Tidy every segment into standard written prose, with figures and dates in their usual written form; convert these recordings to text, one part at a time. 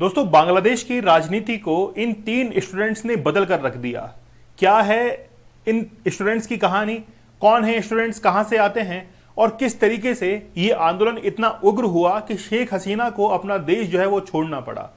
दोस्तों, बांग्लादेश की राजनीति को इन तीन स्टूडेंट्स ने बदल कर रख दिया। क्या है इन स्टूडेंट्स की कहानी, कौन है स्टूडेंट्स, कहां से आते हैं और किस तरीके से ये आंदोलन इतना उग्र हुआ कि शेख हसीना को अपना देश जो है वो छोड़ना पड़ा।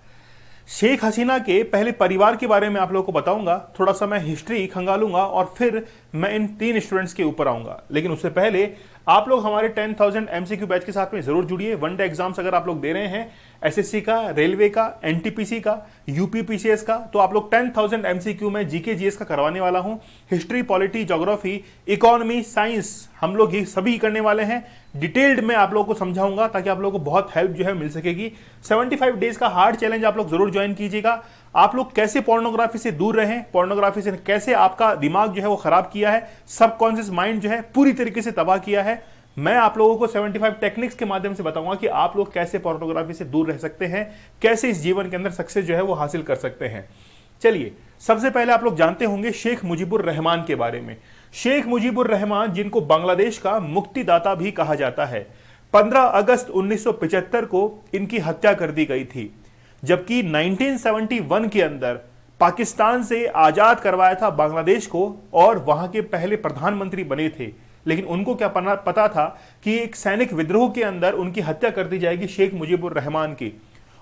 शेख हसीना के पहले परिवार के बारे में आप लोगों को बताऊंगा, थोड़ा सा मैं हिस्ट्री खंगालूंगा और फिर मैं इन तीन स्टूडेंट्स के ऊपर आऊंगा। लेकिन उससे पहले आप लोग हमारे 10,000 एमसीक्यू बैच के साथ में जरूर जुड़िए। वनडे एग्जाम्स अगर आप लोग दे रहे हैं, एसएससी का, रेलवे का, एनटीपीसी का, यूपीपीसीएस का, तो आप लोग 10,000 एमसीक्यू में जीके जीएस का करवाने वाला हूं। History, polity, geography, economy, science हम लोग ये सभी करने वाले हैं। डिटेल्ड में आप लोगों को समझाऊंगा ताकि आप लोगों को बहुत हेल्प जो है मिल सकेगी। 75 डेज का हार्ड चैलेंज आप लोग जरूर ज्वाइन कीजिएगा। आप लोग कैसे पोर्नोग्राफी से दूर रहें, पोर्नोग्राफी से कैसे आपका दिमाग जो है वो खराब किया है, सबकॉन्शियस माइंड जो है पूरी तरीके से तबाह किया है। मैं आप लोगों को 75 टेक्निक्स के माध्यम से बताऊंगा कि आप लोग कैसे पोर्नोग्राफी से दूर रह सकते हैं, कैसे इस जीवन के अंदर सक्सेस जो है वो हासिल कर सकते हैं। चलिए, सबसे पहले आप लोग जानते होंगे शेख मुजीबुर रहमान के बारे में। शेख मुजीबुर रहमान, जिनको बांग्लादेश का मुक्तिदाता भी कहा जाता है, 15 अगस्त 1975 को इनकी हत्या कर दी गई थी। जबकि 1971 के अंदर पाकिस्तान से आजाद करवाया था बांग्लादेश को और वहां के पहले प्रधानमंत्री बने थे। लेकिन उनको क्या पता था कि एक सैनिक विद्रोह के अंदर उनकी हत्या कर दी जाएगी शेख मुजीबुर रहमान की।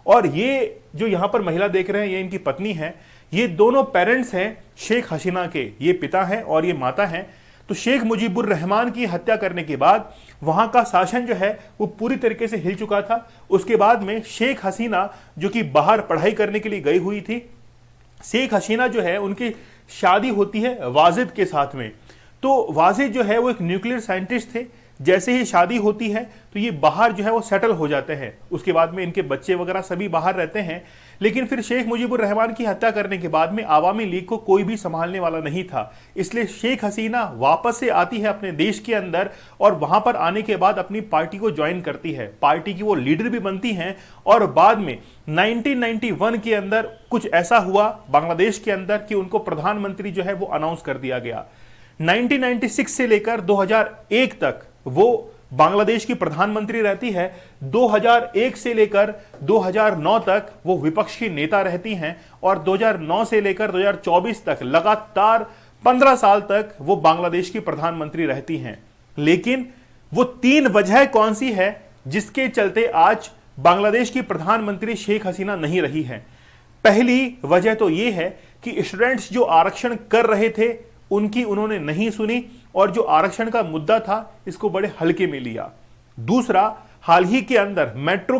और ये जो यहां पर महिला देख रहे हैं, ये इनकी पत्नी है। ये दोनों पेरेंट्स हैं शेख हसीना के, ये पिता हैं और ये माता हैं। तो शेख मुजीबुर रहमान की हत्या करने के बाद वहां का शासन जो है वो पूरी तरीके से हिल चुका था। उसके बाद में शेख हसीना, जो कि बाहर पढ़ाई करने के लिए गई हुई थी, शेख हसीना जो है उनकी शादी होती है वाजिद के साथ में। तो वाजिद जो है वो एक न्यूक्लियर साइंटिस्ट थे। जैसे ही शादी होती है तो ये बाहर जो है वो सेटल हो जाते हैं। उसके बाद में इनके बच्चे वगैरह सभी बाहर रहते हैं। लेकिन फिर शेख मुजीबुर रहमान की हत्या करने के बाद में आवामी लीग को कोई भी संभालने वाला नहीं था। इसलिए शेख हसीना वापस से आती है अपने देश के अंदर और वहां पर आने के बाद अपनी पार्टी को ज्वाइन करती है। पार्टी की वो लीडर भी बनती हैं और बाद में 1991 के अंदर कुछ ऐसा हुआ बांग्लादेश के अंदर कि उनको प्रधानमंत्री जो है वो अनाउंस कर दिया गया। 1996 से लेकर 2001 तक वो बांग्लादेश की प्रधानमंत्री रहती है। 2001 से लेकर 2009 तक वो विपक्ष की नेता रहती हैं और 2009 से लेकर 2024 तक लगातार 15 साल तक वो बांग्लादेश की प्रधानमंत्री रहती हैं। लेकिन वो तीन वजह कौन सी है जिसके चलते आज बांग्लादेश की प्रधानमंत्री शेख हसीना नहीं रही है? पहली वजह तो ये है कि स्टूडेंट्स जो आरक्षण कर रहे थे उनकी उन्होंने नहीं सुनी और जो आरक्षण का मुद्दा था इसको बड़े हल्के में लिया। दूसरा, हाल ही के अंदर मेट्रो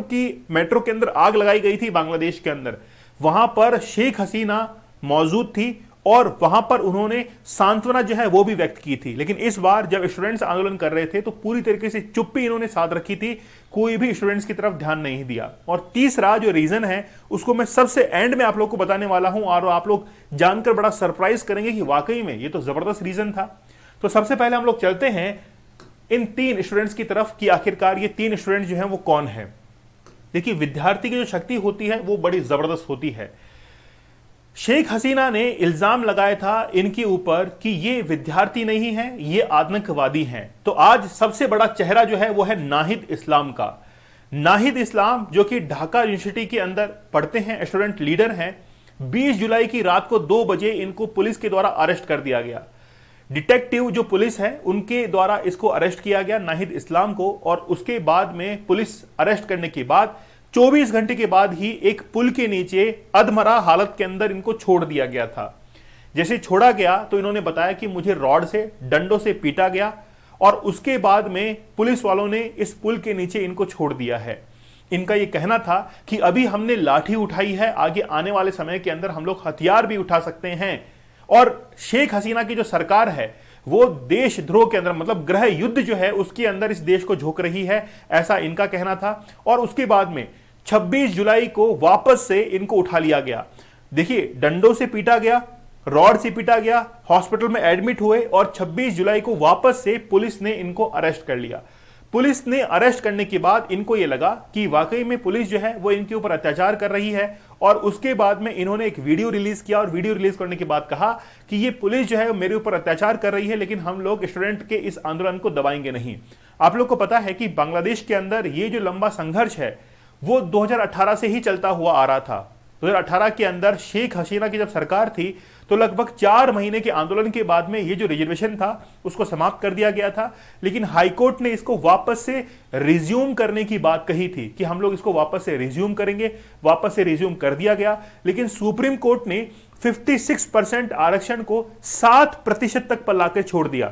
के अंदर आग लगाई गई थी बांग्लादेश के अंदर। वहां पर शेख हसीना मौजूद थी और वहां पर उन्होंने सांत्वना जो है वो भी व्यक्त की थी। लेकिन इस बार जब स्टूडेंट्स आंदोलन कर रहे थे तो पूरी तरीके से चुप्पी इन्होंने साध रखी थी, कोई भी स्टूडेंट्स की तरफ ध्यान नहीं दिया। और तीसरा जो रीजन है उसको मैं सबसे एंड में आप लोग को बताने वाला हूं और आप लोग जानकर बड़ा सरप्राइज करेंगे कि वाकई में ये तो जबरदस्त रीजन था। तो सबसे पहले हम लोग चलते हैं इन तीन स्टूडेंट्स की तरफ कि आखिरकार ये तीन स्टूडेंट जो हैं वो कौन है। देखिए, विद्यार्थी की जो शक्ति होती है वो बड़ी जबरदस्त होती है। शेख हसीना ने इल्जाम लगाया था इनके ऊपर कि ये विद्यार्थी नहीं है, ये आतंकवादी हैं। तो आज सबसे बड़ा चेहरा जो है वो है नाहिद इस्लाम का। नाहिद इस्लाम जो कि ढाका यूनिवर्सिटी के अंदर पढ़ते हैं, स्टूडेंट लीडर हैं। 20 जुलाई की रात को 2 बजे इनको पुलिस के द्वारा अरेस्ट कर दिया गया। डिटेक्टिव जो पुलिस है उनके द्वारा इसको अरेस्ट किया गया, नाहिद इस्लाम को। और उसके बाद में पुलिस अरेस्ट करने के बाद 24 घंटे के बाद ही एक पुल के नीचे अधमरा हालत के अंदर इनको छोड़ दिया गया था। जैसे छोड़ा गया तो इन्होंने बताया कि मुझे रॉड से, डंडों से पीटा गया और उसके बाद में पुलिस वालों ने इस पुल के नीचे इनको छोड़ दिया है। इनका यह कहना था कि अभी हमने लाठी उठाई है, आगे आने वाले समय के अंदर हम लोग हथियार भी उठा सकते हैं। और शेख हसीना की जो सरकार है वो देशद्रोह के अंदर, मतलब गृह युद्ध जो है उसके अंदर इस देश को झोंक रही है, ऐसा इनका कहना था। और उसके बाद में 26 जुलाई को वापस से इनको उठा लिया गया। देखिए, डंडों से पीटा गया, रॉड से पीटा गया, हॉस्पिटल में एडमिट हुए और 26 जुलाई को वापस से पुलिस ने इनको अरेस्ट कर लिया। पुलिस ने अरेस्ट करने के बाद इनको यह लगा कि वाकई में पुलिस जो है वो इनके ऊपर अत्याचार कर रही है और उसके बाद में इन्होंने एक वीडियो रिलीज किया और वीडियो रिलीज करने के बाद कहा कि ये पुलिस जो है मेरे ऊपर अत्याचार कर रही है, लेकिन हम लोग स्टूडेंट के इस आंदोलन को दबाएंगे नहीं। आप लोग को पता है कि बांग्लादेश के अंदर ये जो लंबा संघर्ष है वो 2018 से ही चलता हुआ आ रहा था। 2018 के अंदर शेख हसीना की जब सरकार थी तो लगभग 4 महीने के आंदोलन के बाद में ये जो रिजर्वेशन था उसको समाप्त कर दिया गया था, लेकिन हाईकोर्ट ने इसको वापस से रिज्यूम करने की बात कही थी कि हम लोग इसको वापस से रिज्यूम करेंगे। वापस से रिज्यूम कर दिया गया, लेकिन सुप्रीम कोर्ट ने 56% आरक्षण को 7% तक पर लाकर छोड़ दिया।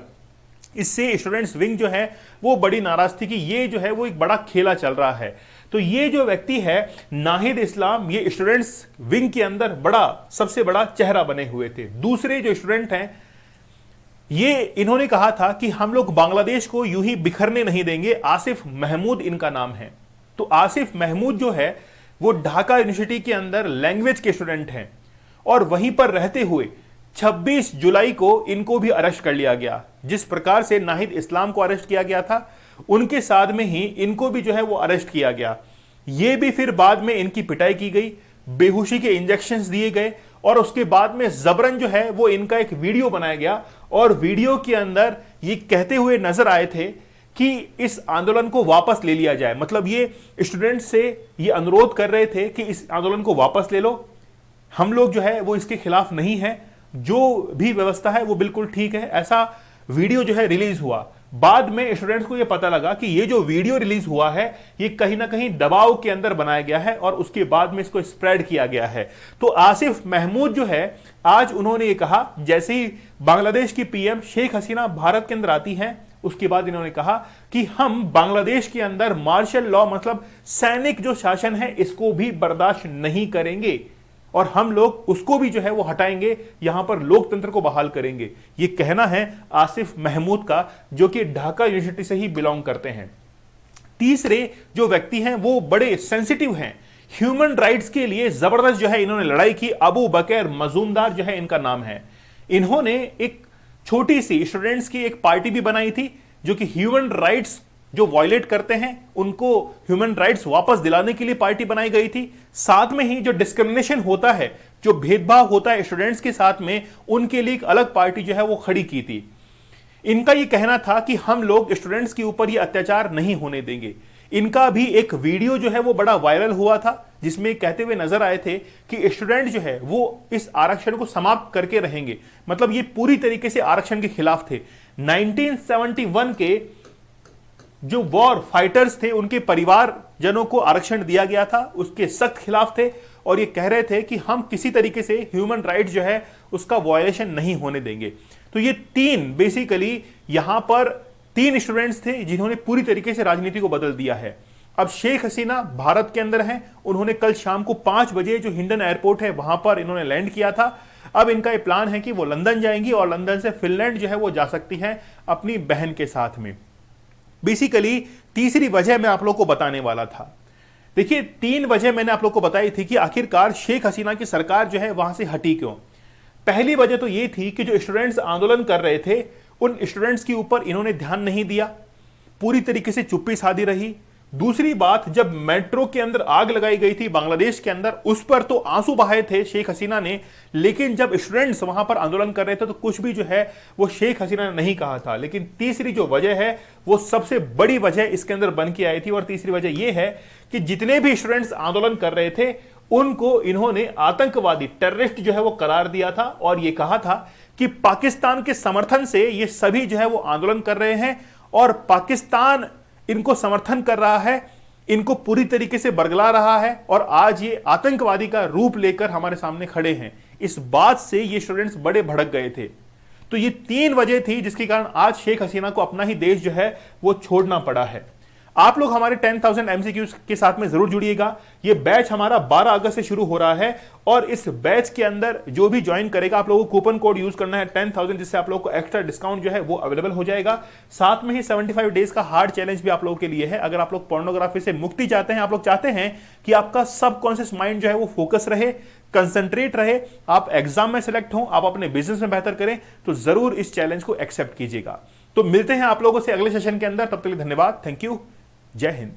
इससे स्टूडेंट्स विंग जो है वो बड़ी नाराज थी कि ये जो है वो एक बड़ा खेला चल रहा है। तो ये जो व्यक्ति है नाहिद इस्लाम, ये स्टूडेंट्स विंग के अंदर सबसे बड़ा चेहरा बने हुए थे। दूसरे जो स्टूडेंट हैं ये इन्होंने कहा था कि हम लोग बांग्लादेश को यूं ही बिखरने नहीं देंगे। आसिफ महमूद इनका नाम है। तो आसिफ महमूद जो है वो ढाका यूनिवर्सिटी के अंदर लैंग्वेज के स्टूडेंट हैं और वहीं पर रहते हुए 26 जुलाई को इनको भी अरेस्ट कर लिया गया। जिस प्रकार से नाहिद इस्लाम को अरेस्ट किया गया था उनके साथ में ही इनको भी जो है वो अरेस्ट किया गया। ये भी फिर बाद में इनकी पिटाई की गई, बेहोशी के इंजेक्शंस दिए गए और उसके बाद में जबरन जो है वो इनका एक वीडियो बनाया गया और वीडियो के अंदर ये कहते हुए नजर आए थे कि इस आंदोलन को वापस ले लिया जाए। मतलब ये स्टूडेंट से ये अनुरोध कर रहे थे कि इस आंदोलन को वापस ले लो, हम लोग जो है वो इसके खिलाफ नहीं है, जो भी व्यवस्था है वो बिल्कुल ठीक है। ऐसा वीडियो जो है रिलीज हुआ। बाद में स्टूडेंट्स को यह पता लगा कि ये जो वीडियो रिलीज हुआ है ये कहीं ना कहीं दबाव के अंदर बनाया गया है और उसके बाद में इसको स्प्रेड किया गया है। तो आसिफ महमूद जो है आज उन्होंने ये कहा, जैसे ही बांग्लादेश की पीएम शेख हसीना भारत के अंदर आती हैं उसके बाद इन्होंने कहा कि हम बांग्लादेश के अंदर मार्शल लॉ मतलब सैनिक जो शासन है इसको भी बर्दाश्त नहीं करेंगे और हम लोग उसको भी जो है वो हटाएंगे, यहां पर लोकतंत्र को बहाल करेंगे। ये कहना है आसिफ महमूद का, जो कि ढाका यूनिवर्सिटी से ही बिलोंग करते हैं। तीसरे जो व्यक्ति हैं वो बड़े सेंसिटिव हैं, ह्यूमन राइट्स के लिए जबरदस्त जो है इन्होंने लड़ाई की। अबू बकर मजूमदार जो है इनका नाम है। इन्होंने एक छोटी सी स्टूडेंट्स की एक पार्टी भी बनाई थी जो कि ह्यूमन राइट्स जो वायलेट करते हैं उनको ह्यूमन राइट्स वापस दिलाने के लिए पार्टी बनाई गई थी। साथ में ही जो डिस्क्रिमिनेशन होता है, जो भेदभाव होता है स्टूडेंट्स के साथ में, उनके लिए एक अलग पार्टी जो है वो खड़ी की थी। इनका ये कहना था कि हम लोग स्टूडेंट्स के ऊपर ये अत्याचार नहीं होने देंगे। इनका भी एक वीडियो जो है वो बड़ा वायरल हुआ था जिसमें कहते हुए नजर आए थे कि स्टूडेंट जो है वो इस आरक्षण को समाप्त करके रहेंगे। मतलब ये पूरी तरीके से आरक्षण के खिलाफ थे। 1971 के जो वॉर फाइटर्स थे उनके परिवारजनों को आरक्षण दिया गया था, उसके सख्त खिलाफ थे और ये कह रहे थे कि हम किसी तरीके से ह्यूमन राइट जो है उसका वायलेशन नहीं होने देंगे। तो ये बेसिकली यहां पर 3 स्टूडेंट्स थे जिन्होंने पूरी तरीके से राजनीति को बदल दिया है। अब शेख हसीना भारत के अंदर हैं। उन्होंने कल शाम को 5 बजे जो हिंडन एयरपोर्ट है वहां पर इन्होंने लैंड किया था। अब इनका ये प्लान है कि वो लंदन जाएंगी और लंदन से फिनलैंड जो है वो जा सकती हैं अपनी बहन के साथ में। बेसिकली तीसरी वजह मैं आप लोग को बताने वाला था। देखिए 3 वजह मैंने आप लोग को बताई थी कि आखिरकार शेख हसीना की सरकार जो है वहां से हटी क्यों। पहली वजह तो ये थी कि जो स्टूडेंट्स आंदोलन कर रहे थे उन स्टूडेंट्स के ऊपर इन्होंने ध्यान नहीं दिया, पूरी तरीके से चुप्पी साधी रही। दूसरी बात, जब मेट्रो के अंदर आग लगाई गई थी बांग्लादेश के अंदर, उस पर तो आंसू बहाए थे शेख हसीना ने, लेकिन जब स्टूडेंट्स वहां पर आंदोलन कर रहे थे तो कुछ भी जो है वो शेख हसीना ने नहीं कहा था। लेकिन तीसरी जो वजह है वो सबसे बड़ी वजह इसके अंदर बन के आई थी और तीसरी वजह यह है कि जितने भी स्टूडेंट्स आंदोलन कर रहे थे उनको इन्होंने आतंकवादी टेररिस्ट जो है वो करार दिया था और यह कहा था कि पाकिस्तान के समर्थन से ये सभी जो है वो आंदोलन कर रहे हैं और पाकिस्तान इनको समर्थन कर रहा है, इनको पूरी तरीके से बरगला रहा है और आज ये आतंकवादी का रूप लेकर हमारे सामने खड़े हैं। इस बात से ये स्टूडेंट्स बड़े भड़क गए थे। तो ये 3 वजह थी जिसके कारण आज शेख हसीना को अपना ही देश जो है वो छोड़ना पड़ा है। आप लोग हमारे 10,000 MCQs के साथ में जरूर जुड़िएगा। ये बैच हमारा 12 अगस्त से शुरू हो रहा है और इस बैच के अंदर जो भी ज्वाइन करेगा आप लोगों को कूपन कोड यूज करना है 10,000, जिससे आप लोगों को एक्स्ट्रा डिस्काउंट जो है वो अवेलेबल हो जाएगा। साथ में ही 75 डेज का हार्ड चैलेंज भी आप लोगों के लिए है। अगर आप लोग पोर्नोग्राफी से मुक्ति चाहते हैं, आप लोग चाहते हैं कि आपका सबकॉन्शियस माइंड जो है वो फोकस रहे, कंसंट्रेट रहे, आप एग्जाम में सेलेक्ट हो, आप अपने बिजनेस में बेहतर करें, तो जरूर इस चैलेंज को एक्सेप्ट कीजिएगा। तो मिलते हैं आप लोगों से अगले सेशन के अंदर। तब तक के लिए धन्यवाद। Thank you. जय हिंद।